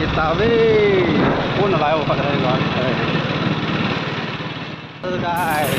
kita về buôn lại ở đây rồi đây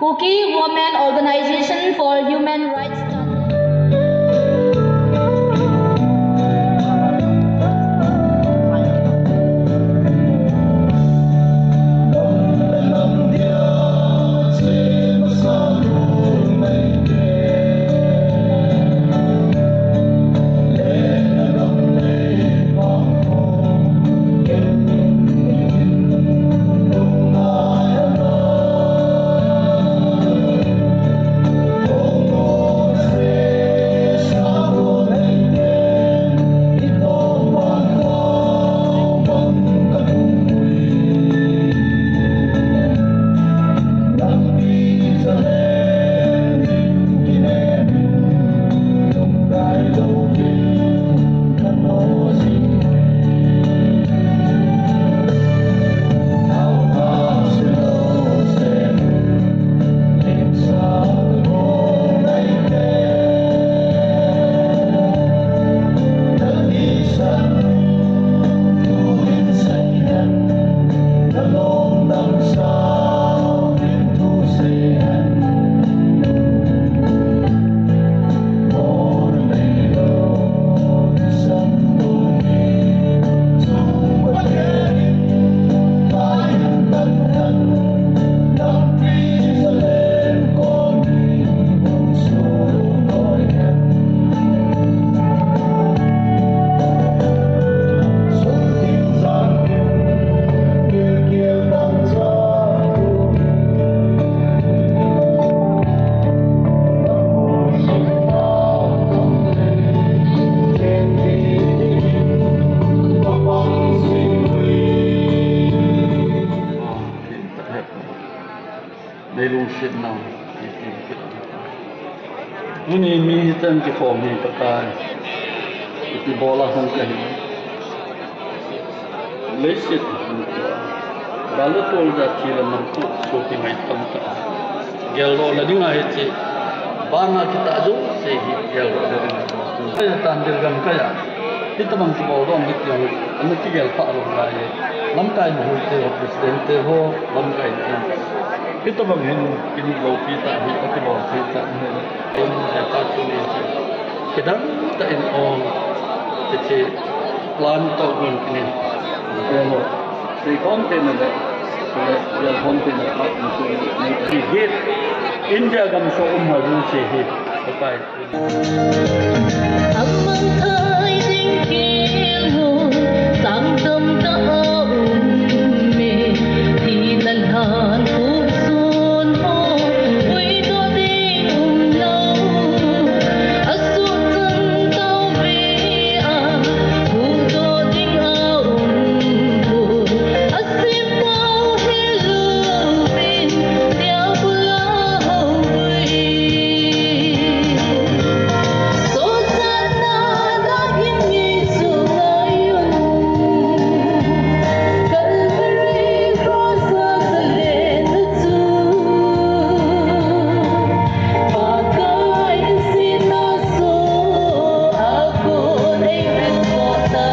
Kuki Women Organization for Human Rights. Ini mi hitam ki form ni pakai itu bola hangkai lesit balu tol jati la mangkuk sopi mai tamka gelo la dinga hece bana kita ajo se hi gelo dari tandir gam kaya kita mang ki bola dom bit yang anu ki gel pa ro la ye lam kai mo te presidente ho lam kai kita bang hin kini lo kita hi ta lo kita in ta tu ni kedang ta in on te plan to gun kini pero di content na ya content na at so ni hit India gam so haru se hit papai amang thai ding kiel ho sang dam ta me thi lan han ku sun ho ui do ding lo asu chân tao ve a ku do ding ho asim pao he lu bin dia bula ho ui so sana da hin ni su ayun Calvary cross of the land tu pakai sina so aku nei kota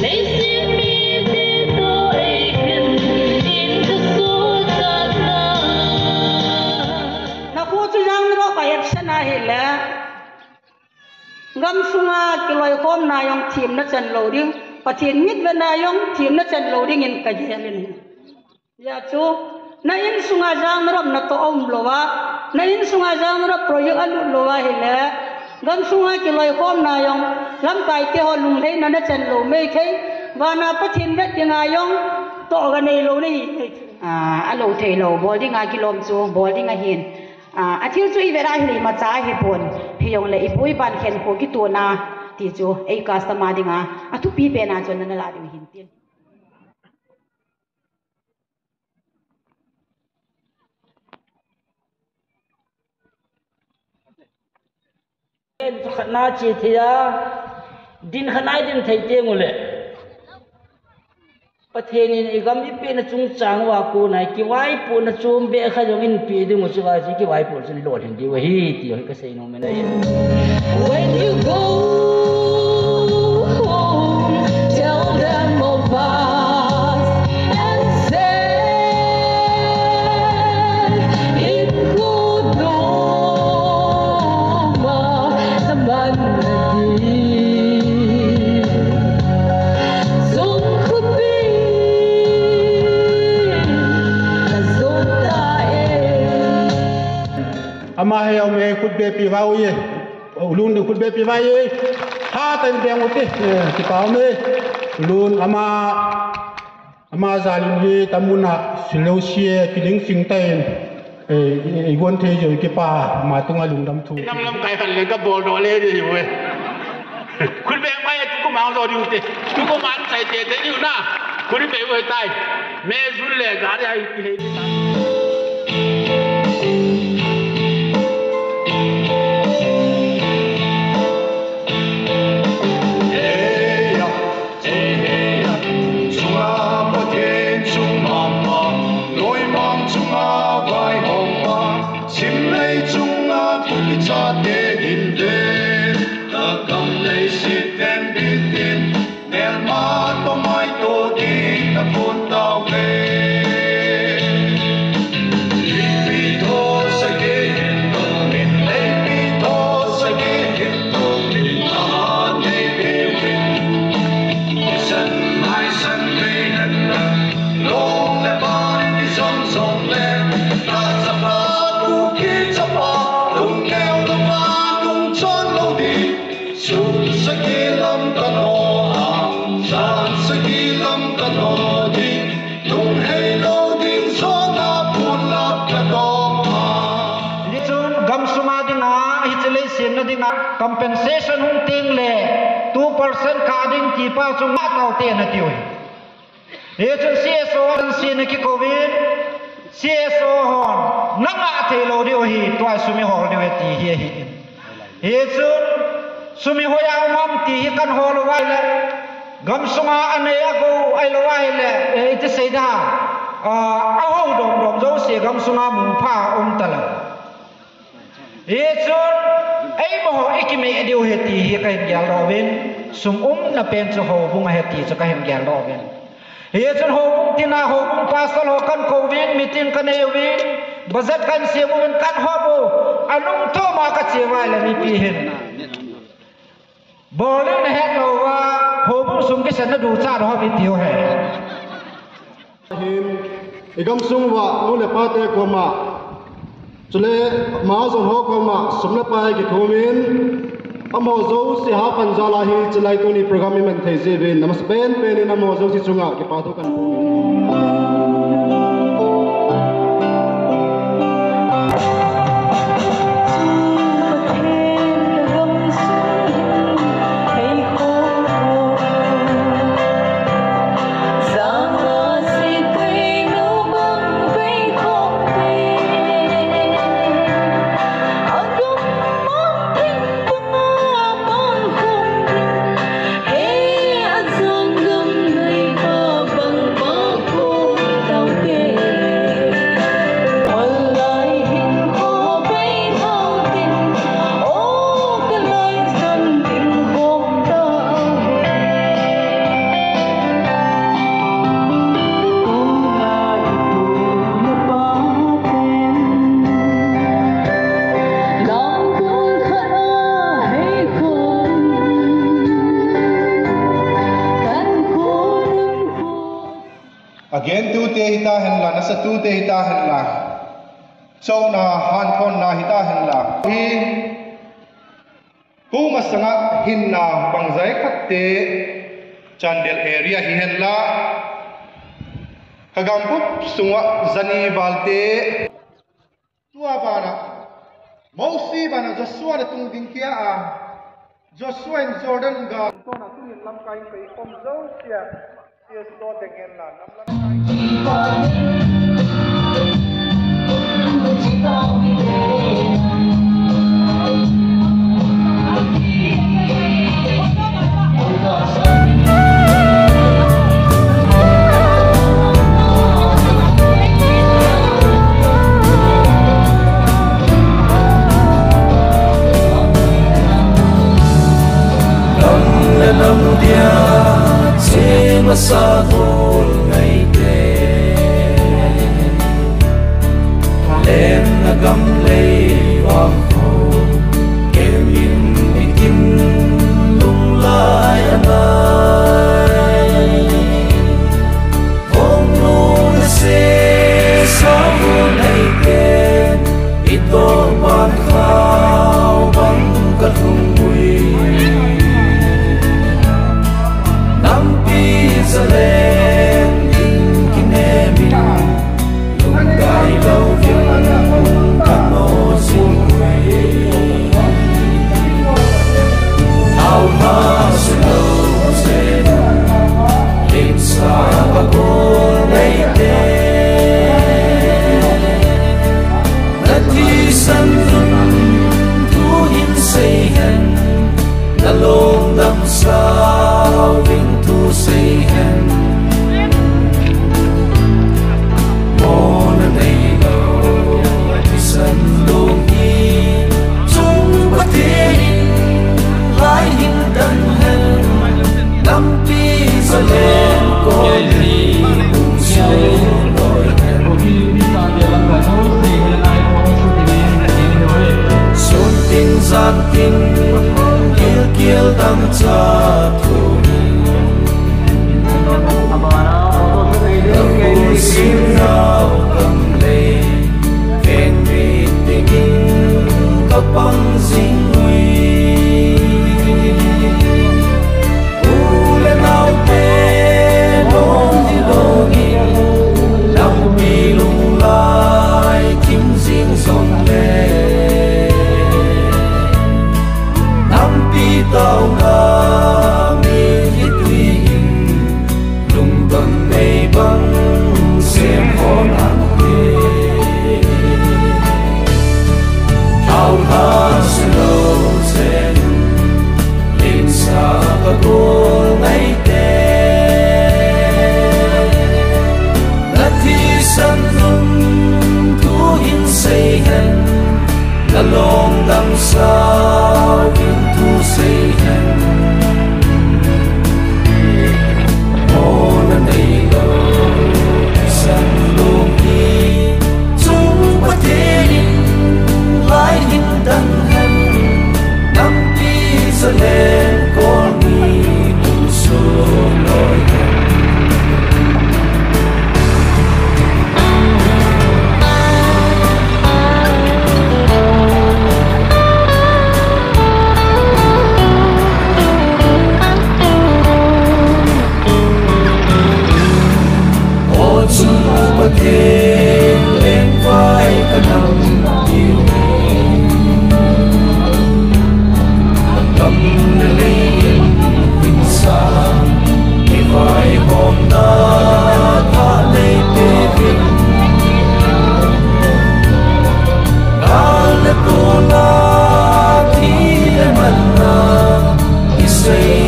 Lazy me dito aikin in the so sana Naku chu jang ro ka yak sana hi la ngam sunga kiloi khom na yong thim na chan lo ding pathin mit ve na yong thim na chan lo ding in ka jelin ya chu na in sunga jang ro na to om lo wa na in sunga jang ro project alu lo wa hi la ngam sunga kiloi khom na yong lam kai te ho lung le na chan lo me thei wa na pathin ve tinga yong to ga nei lo nei alo thei lo boarding a kilom chu boarding a hin a thil chu i vera hi ma cha hi pon phiyong le ipui ban khen ko ki tu na ti chu ei customer dinga a thu pi be na chon na la du hin tin khana chi thia din khanai din thei te ngule pathenin igam ipe na chung chang wa ku nai ki wai pu na chum be kha jong in pi di mu chi wa chi ki wai pu sin lo hin di wa hi ti ho ka sei no me nai when you go home tell them of us and say in Kodoma naman natin Zong kupin na zong tae ama heo me khut be pi vau ye ulun de khut be pi vai ye ha tan beng uti ti pau me ulun ama zalin ye tamuna silau sie kiling sing ten e gon the je ki pa ma tunga lung dam thu năm năm cái phần lên cái bộ đồ lên thì vuiคุณเบงไปทุกคนมาเอาดูดิทุกคนมาใส่เตะได้อยู่นะคุณเบงไปตายแม่สุดเลยการอะไรกิเลสcompensation hung ting le 2% carding ki pa chung ma tau te na tiwi e chun CSO an sin ki covid CSO hon nanga the lo dio hi twai sumi hol dio ti hi hi e chun sumi hoya mam ti hi kan hol wai le gam sunga ane ago ai lo wai le e ti sei da a ho dom dom zo se gam sunga mu pha tala e chun ai mo ikime ediu heti hi ka hem gyal rovin sum na pen chu ho bunga heti chu ka hem gyal rovin he chun ho bung tina ho bung pasal ho kan covid meeting kan ewin bazat kan siamun kan ho bo anung to ma ka chewa la ni pi hen bolin het lo wa sum cái sen du cha đó bị tiêu hè him igam sung wa mu le pa te ko ma chule ma zon ho ko ma sum le pa ki thomin amo zo si ha pan za la hi chulai tu ni program men thei je be namaste pen pen na mo zo si chunga ki pa thu kan again tu te hita hen la nasa tu te hita hen la so na han thon na hita hen la hi ku masanga hin na bangjai khat te Chandel area hi hen la kagampup sunga zani balte tua bana mausi bana Joshua na tung ding kia a Joshua and Jordan ga to na tu lam kai kai kom zo sia sia sto te gen la nam lam sa thôn ngày tê lên gầm lấy vang khô kêu in đi kim lung lại anh ơi ôm luôn xe sa thôn ngày tê ít tô ban khao bằng cất hùng bụi Jerusalem in kinemin lung gai lâu viên các mô xin quay thao ha sẽ lâu dên lên xa và cô lấy tên là thi sân thu hin xây hẹn là lông đâm sao vinh thu xây hẹn mona này đâu thì sân đôi khi chúng có thể lại hình đần hẹn năm pi giờ lên coi đi cùng siêu đôi hẹn xuân tin gian tin kiêu kiêu tâm cha thu xin nào cầm lấy khen vì tình các băng dính nguy u lên nào tê nôn đi lô nghi lòng bị lung lại kim dính dòng lệ năm bị tao ngà mi hi tùy lung tần mây băng xem hồn ăn tê thao tha sẽ lâu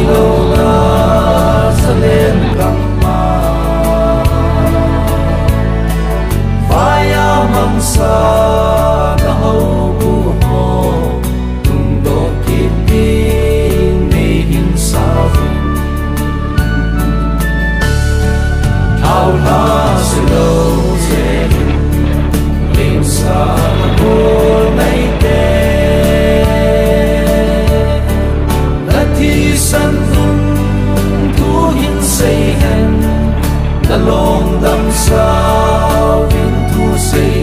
lo na salen kama vaya mangsa na ho bu ho tung do kiti nei hin sa vin thao la se lo se lim sa ko nei te san hung thu hin say hen la long dam sao vin thu say